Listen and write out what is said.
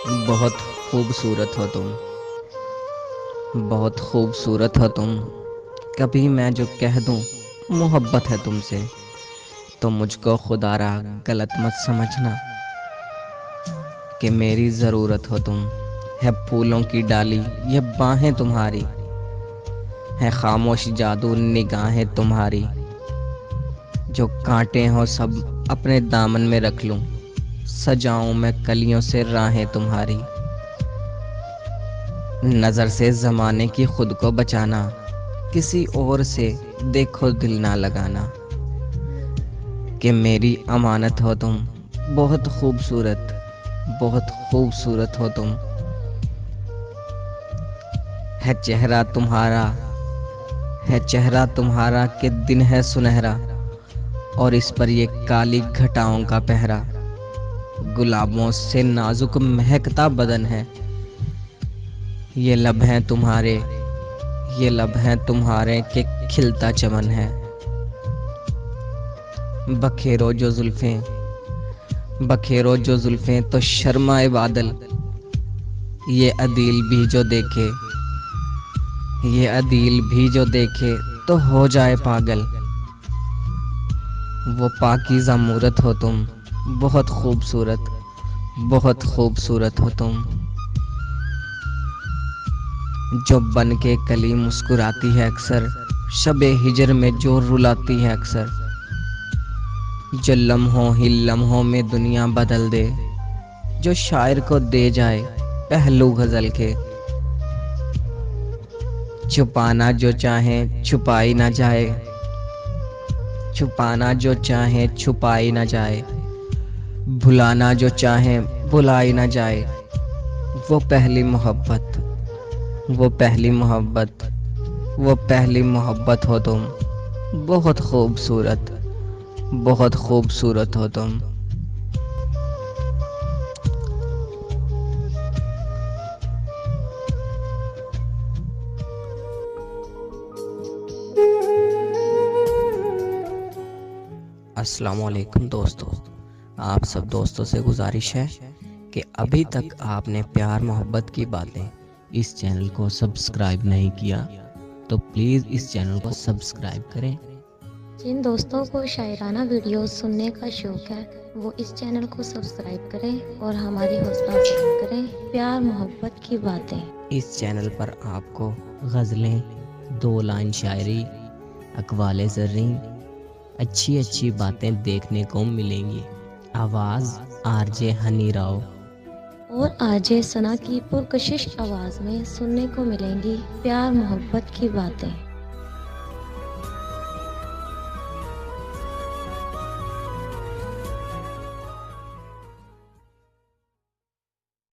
बहुत खूबसूरत हो तुम, बहुत खूबसूरत हो तुम। कभी मैं जो कह दूं मोहब्बत है तुमसे, तो मुझको खुदारा गलत मत समझना कि मेरी ज़रूरत हो तुम। है फूलों की डाली ये बाहें तुम्हारी, है खामोश जादू निगाहें तुम्हारी। जो कांटे हो सब अपने दामन में रख लूं, सजाऊं मैं कलियों से राहें तुम्हारी। नज़र से ज़माने की खुद को बचाना, किसी और से देखो दिल ना लगाना। कि मेरी अमानत हो तुम, बहुत खूबसूरत, बहुत खूबसूरत हो तुम। है चेहरा तुम्हारा, है चेहरा तुम्हारा कि दिन है सुनहरा, और इस पर ये काली घटाओं का पहरा। गुलाबों से नाजुक महकता बदन है, ये लब हैं तुम्हारे, ये लब हैं तुम्हारे कि खिलता चमन है। बखेरो जो जुल्फें, बखेरो जो जुल्फें तो शर्माए बादल। ये अदील भी जो देखे, ये अदील भी जो देखे तो हो जाए पागल। वो पाकीज़ा मूरत हो तुम, बहुत खूबसूरत, बहुत खूबसूरत हो तुम। जो बन के कली मुस्कुराती है अक्सर, शबे हिजर में जो रुलाती है अक्सर। जो लम्हों ही लम्हों में दुनिया बदल दे, जो शायर को दे जाए पहलू गजल के। छुपाना जो चाहे छुपाई ना जाए, छुपाना जो चाहे छुपाई ना जाए। भुलाना जो चाहे भुलाई ना जाए। वो पहली मोहब्बत, वो पहली मोहब्बत, वो पहली मोहब्बत हो तुम, बहुत खूबसूरत, बहुत खूबसूरत हो तुम। अस्सलामुअलैकुम दोस्तों, आप सब दोस्तों से गुजारिश है कि अभी तक आपने प्यार मोहब्बत की बातें इस चैनल को सब्सक्राइब नहीं किया तो प्लीज़ इस चैनल को सब्सक्राइब करें। जिन दोस्तों को शायराना वीडियोस सुनने का शौक है वो इस चैनल को सब्सक्राइब करें और हमारी हौसला अफजाई करें प्यार मोहब्बत की बातें। इस चैनल पर आपको गज़लें, 2 लाइन शायरी, अक़वाले ज़र्रीं, अच्छी अच्छी बातें देखने को मिलेंगी। आवाज़ आरजे हनी राव और आरजे सना की पुरकशिश आवाज़ में सुनने को मिलेंगी प्यार मोहब्बत की बातें।